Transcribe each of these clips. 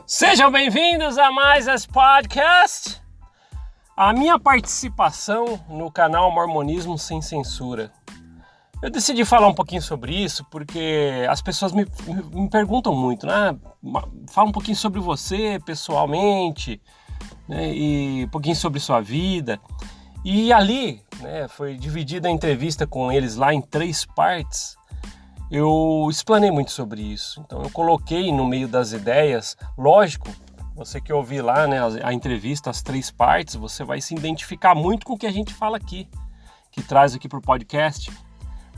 Sejam bem-vindos a mais esse podcast. A minha participação no canal Mormonismo Sem Censura. Eu decidi falar um pouquinho sobre isso porque as pessoas me perguntam muito, né? Fala um pouquinho sobre você pessoalmente, né? E um pouquinho sobre sua vida. E ali, né, foi dividida a entrevista com eles lá em 3 partes. Eu explanei muito sobre isso, então eu coloquei no meio das ideias, lógico, você que ouvir lá, né, a entrevista, as 3 partes, você vai se identificar muito com o que a gente fala aqui, que traz aqui para o podcast,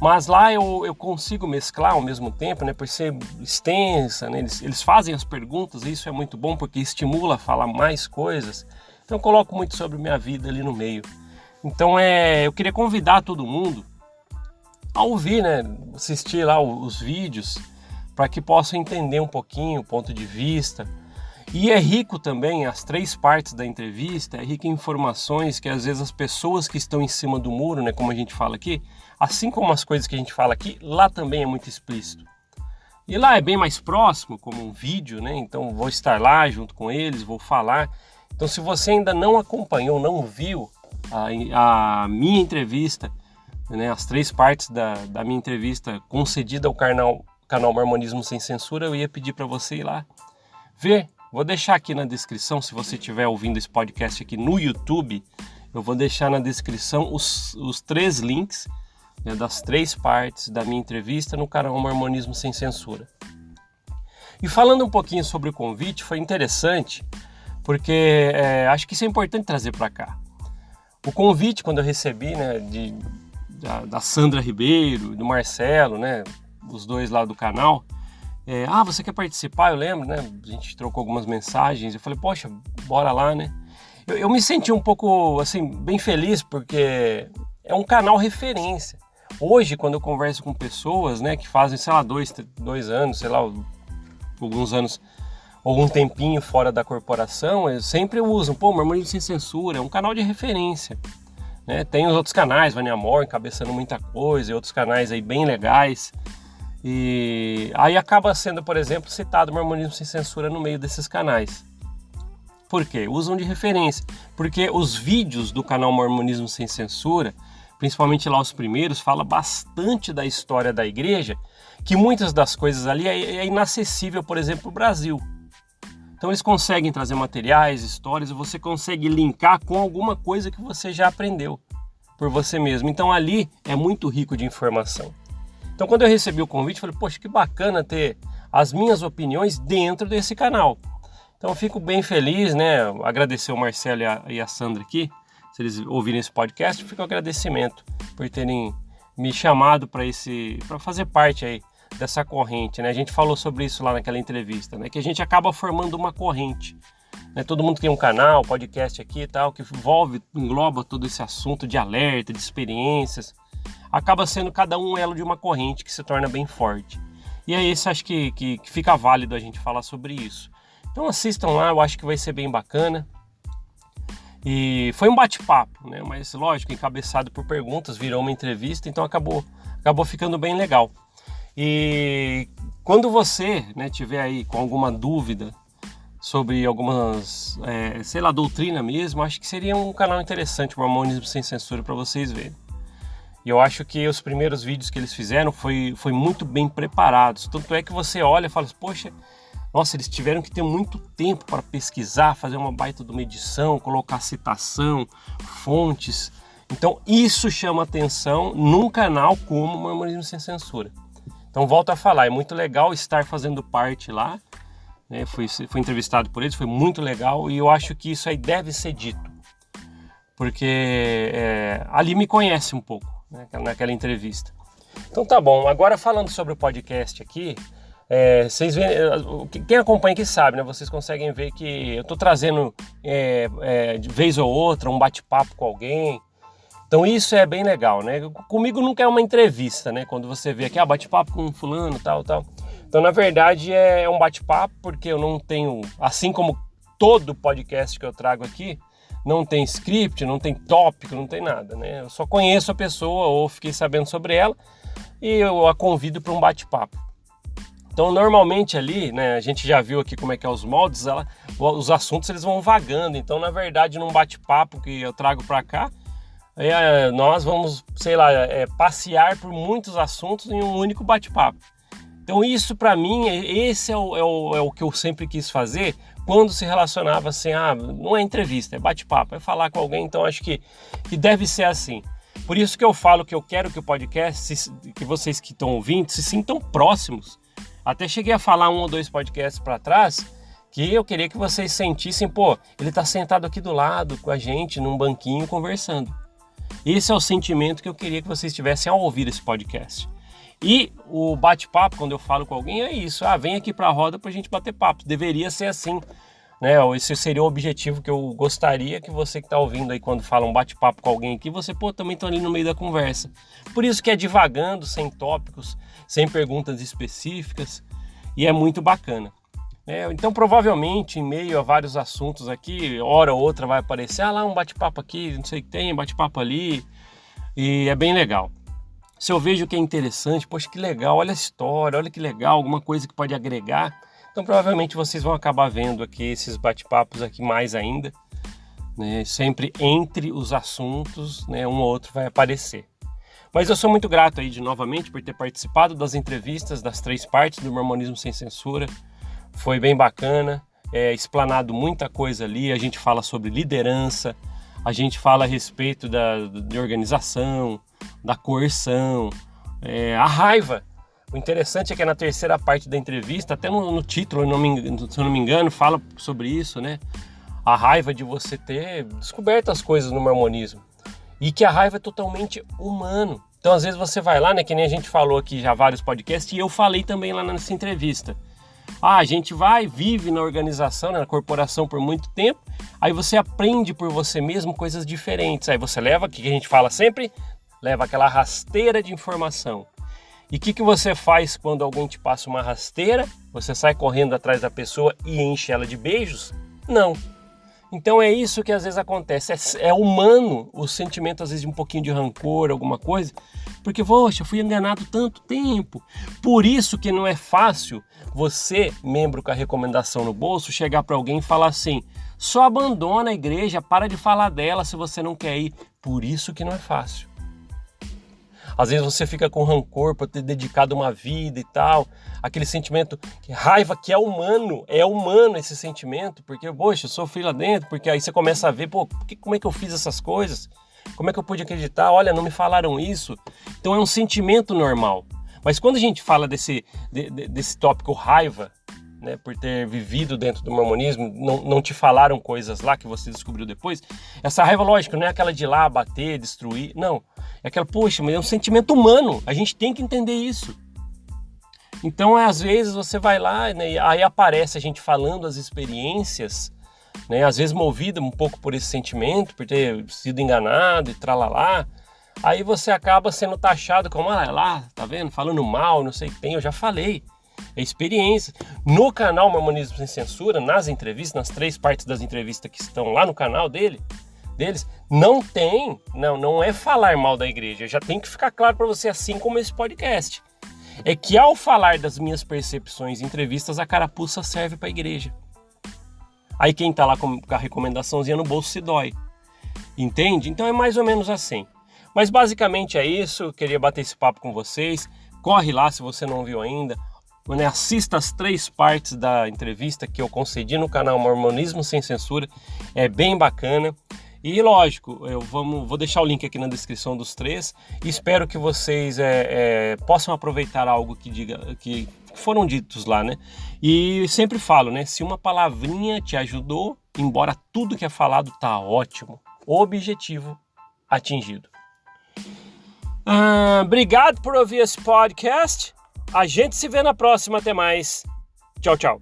mas lá eu consigo mesclar ao mesmo tempo, né, por ser extensa, né, eles fazem as perguntas, e isso é muito bom porque estimula a falar mais coisas, então eu coloco muito sobre minha vida ali no meio. Então eu queria convidar todo mundo a ouvir, né, assistir lá os vídeos para que possam entender um pouquinho o ponto de vista. E é rico também, as 3 partes da entrevista, é rico em informações que às vezes as pessoas que estão em cima do muro, né, como a gente fala aqui, assim como as coisas que a gente fala aqui, lá também é muito explícito. E lá é bem mais próximo, como um vídeo, né, então vou estar lá junto com eles, vou falar. Então se você ainda não acompanhou, não viu a minha entrevista, né, as 3 partes da minha entrevista concedida ao canal Mormonismo Sem Censura, eu ia pedir para você ir lá ver. Vou deixar aqui na descrição, se você estiver ouvindo esse podcast aqui no YouTube, eu vou deixar na descrição os 3 links, né, das 3 partes da minha entrevista no canal Mormonismo Sem Censura. E falando um pouquinho sobre o convite, foi interessante, porque acho que isso é importante trazer para cá. O convite, quando eu recebi, né, da Sandra Ribeiro, do Marcelo, né, os 2 lá do canal, você quer participar? Eu lembro, né, a gente trocou algumas mensagens, eu falei, poxa, bora lá, né. Eu me senti um pouco, assim, bem feliz, porque é um canal referência. Hoje, quando eu converso com pessoas, né, que fazem, sei lá, 2 anos, sei lá, alguns anos, algum tempinho fora da corporação, eu sempre uso, Mormonismo Sem Censura, é um canal de referência. Né? Tem os outros canais, Vânia Amor, encabeçando muita coisa, e outros canais aí bem legais. E aí acaba sendo, por exemplo, citado o Mormonismo Sem Censura no meio desses canais. Por quê? Usam de referência. Porque os vídeos do canal Mormonismo Sem Censura, principalmente lá os primeiros, fala bastante da história da igreja, que muitas das coisas ali é inacessível, por exemplo, para o Brasil. Então eles conseguem trazer materiais, histórias, e você consegue linkar com alguma coisa que você já aprendeu por você mesmo. Então ali é muito rico de informação. Então quando eu recebi o convite, eu falei, poxa, que bacana ter as minhas opiniões dentro desse canal. Então eu fico bem feliz, né? Agradecer o Marcelo e a Sandra aqui, se eles ouvirem esse podcast, fica o agradecimento por terem me chamado para fazer parte aí dessa corrente, né? A gente falou sobre isso lá naquela entrevista, né? Que a gente acaba formando uma corrente, né? Todo mundo tem um canal, podcast aqui e tal, que engloba todo esse assunto de alerta, de experiências. Acaba sendo cada um elo de uma corrente que se torna bem forte. E aí acho que fica válido a gente falar sobre isso. Então assistam lá, eu acho que vai ser bem bacana. E foi um bate-papo, né? Mas lógico, encabeçado por perguntas, virou uma entrevista, então acabou ficando bem legal. E quando você, né, tiver aí com alguma dúvida sobre algumas, doutrina mesmo, acho que seria um canal interessante, o Mormonismo Sem Censura, para vocês verem. E eu acho que os primeiros vídeos que eles fizeram foi muito bem preparados. Tanto é que você olha e fala, poxa, nossa, eles tiveram que ter muito tempo para pesquisar, fazer uma baita de uma edição, colocar citação, fontes. Então isso chama atenção num canal como o Mormonismo Sem Censura. Então volto a falar, é muito legal estar fazendo parte lá, né? Fui entrevistado por eles, foi muito legal, e eu acho que isso aí deve ser dito, porque ali me conhece um pouco, né, naquela entrevista. Então tá bom, agora falando sobre o podcast aqui, vocês veem, quem acompanha aqui sabe, né? Vocês conseguem ver que eu estou trazendo de vez ou outra um bate-papo com alguém. Então isso é bem legal, né? Comigo nunca é uma entrevista, né? Quando você vê aqui, bate-papo com fulano, tal. Então, na verdade, é um bate-papo, porque eu não tenho, assim como todo podcast que eu trago aqui, não tem script, não tem tópico, não tem nada, né? Eu só conheço a pessoa ou fiquei sabendo sobre ela e eu a convido para um bate-papo. Então, normalmente ali, né, a gente já viu aqui como é que é os moldes, os assuntos eles vão vagando. Então, na verdade, num bate-papo que eu trago para cá, nós vamos, passear por muitos assuntos em um único bate-papo. Então, isso para mim, esse é o que eu sempre quis fazer quando se relacionava assim, não é entrevista, é bate-papo, é falar com alguém. Então, acho que deve ser assim. Por isso que eu falo que eu quero que o podcast, que vocês que estão ouvindo, se sintam próximos. Até cheguei a falar 1 ou 2 podcasts para trás que eu queria que vocês sentissem, ele está sentado aqui do lado com a gente num banquinho conversando. Esse é o sentimento que eu queria que vocês tivessem ao ouvir esse podcast. E o bate-papo, quando eu falo com alguém, é isso. Vem aqui para a roda para a gente bater papo. Deveria ser assim, né? Esse seria o objetivo que eu gostaria que você que está ouvindo aí, quando fala um bate-papo com alguém aqui, você, também está ali no meio da conversa. Por isso que é divagando, sem tópicos, sem perguntas específicas, e é muito bacana. Então, provavelmente, em meio a vários assuntos aqui, hora ou outra vai aparecer, lá um bate-papo aqui, não sei o que tem, bate-papo ali, e é bem legal. Se eu vejo que é interessante, poxa, que legal, olha a história, olha que legal, alguma coisa que pode agregar, então provavelmente vocês vão acabar vendo aqui esses bate-papos aqui mais ainda, né? Sempre entre os assuntos, né, um ou outro vai aparecer. Mas eu sou muito grato aí novamente por ter participado das entrevistas das 3 partes do Mormonismo Sem Censura. Foi bem bacana, explanado muita coisa ali. A gente fala sobre liderança, a gente fala a respeito de organização, da coerção, a raiva. O interessante é que na 3ª parte da entrevista, até no título, se eu não me engano, fala sobre isso, né? A raiva de você ter descoberto as coisas no mormonismo. E que a raiva é totalmente humano. Então, às vezes você vai lá, né, que nem a gente falou aqui já vários podcasts, e eu falei também lá nessa entrevista. A gente vive na organização, né, na corporação por muito tempo, aí você aprende por você mesmo coisas diferentes. Aí você leva, o que a gente fala sempre, leva aquela rasteira de informação. E o que você faz quando alguém te passa uma rasteira? Você sai correndo atrás da pessoa e enche ela de beijos? Não. Então é isso que às vezes acontece, é humano o sentimento às vezes de um pouquinho de rancor, alguma coisa, porque, poxa, eu fui enganado tanto tempo. Por isso que não é fácil você, membro com a recomendação no bolso, chegar para alguém e falar assim, só abandona a igreja, para de falar dela se você não quer ir. Por isso que não é fácil. Às vezes você fica com rancor por ter dedicado uma vida e tal, aquele sentimento, raiva que é humano esse sentimento, porque, poxa, eu sofri lá dentro, porque aí você começa a ver, como é que eu fiz essas coisas? Como é que eu pude acreditar? Olha, não me falaram isso. Então é um sentimento normal. Mas quando a gente fala desse tópico raiva, né, por ter vivido dentro do mormonismo, não te falaram coisas lá que você descobriu depois, essa raiva, lógico, não é aquela de ir lá bater, destruir, não. É aquela, poxa, mas é um sentimento humano, a gente tem que entender isso. Então, às vezes, você vai lá, né, aí aparece a gente falando as experiências, né, às vezes movida um pouco por esse sentimento, por ter sido enganado e tralalá, aí você acaba sendo taxado como, lá, tá vendo, falando mal, não sei o que tem, eu já falei. É experiência. No canal Mormonismo Sem Censura, nas entrevistas, nas 3 partes das entrevistas que estão lá no canal deles, não é falar mal da igreja, já tem que ficar claro para você, assim como esse podcast. É que ao falar das minhas percepções em entrevistas, a carapuça serve para a igreja. Aí quem tá lá com a recomendaçãozinha no bolso se dói. Entende? Então é mais ou menos assim. Mas basicamente é isso, eu queria bater esse papo com vocês. Corre lá se você não viu ainda. Assista as 3 partes da entrevista que eu concedi no canal Mormonismo Sem Censura, é bem bacana. E lógico, vou deixar o link aqui na descrição dos 3 e espero que vocês possam aproveitar algo que foram ditos lá, né? E sempre falo, né? Se uma palavrinha te ajudou, embora tudo que é falado tá ótimo, objetivo atingido. Obrigado por ouvir esse podcast. A gente se vê na próxima. Até mais. Tchau, tchau.